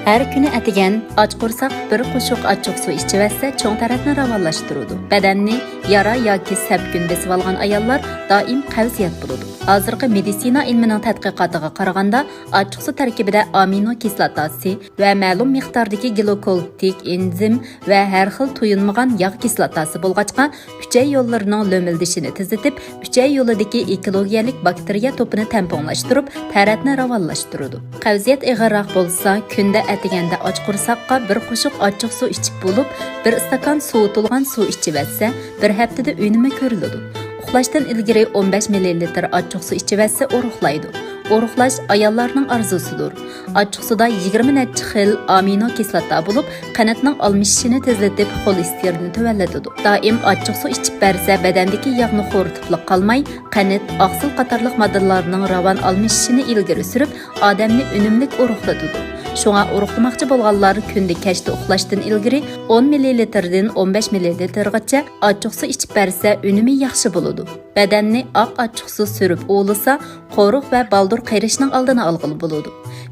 Her kuni atigan och qo'rsoq bir qoshiq achchiq suv ichiversa cho'ng taratni ravonlashtiradi. Badanni yara yoki sapkun besib olgan ayollar doim qavziyat bo'ladi. Hozirgi meditsina ilmining tadqiqotiga qaraganda, achchiq suv tarkibida amino kislotasi va ma'lum miqdordagi glukotik enzim va har xil tuyulmagan yog' kislotasi bo'lg'achqa, uchay yo'llarining lo'mildishini tezitib, uchay yo'lidagi ekologiyalik bakteriya to'pini tamponlashtirib, taratni ravonlashtiradi. Qavziyat ig'irroq bo'lsa, kunda atiganda och qo'rsoqqa bir qoshiq achchiq suv ichib bo'lib, bir stakan sovutilgan suv ichiversa, bir haftada unumi ko'riladi. Uxlashdan ilgari 15 ml achchiq suv ichiversa uruqlaydi. Uruqlash ayollarning orzusidir. Achchiq suvda 20 necha xil amino kislota bo'lib, qanatning almashishini tezlatib, xolesterinni tuvallatadi. Doim achchiq suv ichib bersa, badandagi yog'ni xo'ritib qolmay, qanat, oqsil qatorliq moddalarning ravon almashishini ilgari surib, odamni unumlik uruqlatadi. Şuna uruqlamoqchi bo'lganlar kunda kechda uxlashdan ilgari 10 ml dan 15 ml gacha achchiq suv ichib bersa, unumi yaxshi bo'ladi. Badanni oq achchiq suv surib o'lisa, qo'riq va baldur qayrishning oldini olg'ili bo'ladi.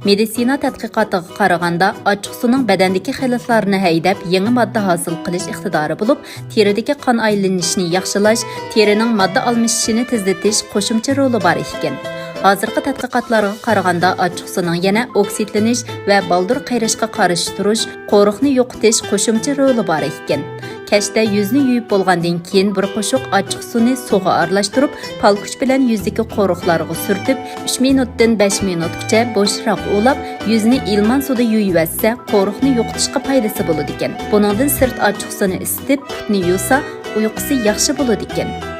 Meditsina tadqiqotiga qaraganda, achchiq suvning badandagi xiloflarni haydab, yangi modda hosil qilish iqtidori bo'lib, teridagi qon aylanishini yaxshilash, terining modda almashishini tezlatish qo'shimcha roli bor ekan. Hozirgi tadqiqotlarga qaraganda achchiq suvning yana oksidlanish va baldur qayrishga qarshi turish, qo'riqni yo'qotish qo'shimcha roli bor ekan. Kechda yuzni yuvib bo'lgandan keyin bir qoshiq achchiq suvni suvga aralashtirib, palkuch bilan yuzdagi qo'riqlarga surtib, 3 minutdan 5 minutgacha bo'shroq ulab, yuzni ilman suvda yuviversa, qo'riqni yo'qotishga foydasi bo'ladi ekan. Buningdan sirt achchiq suvni isitib, putni yuvsa, uyqusi yaxshi bo'ladi ekan.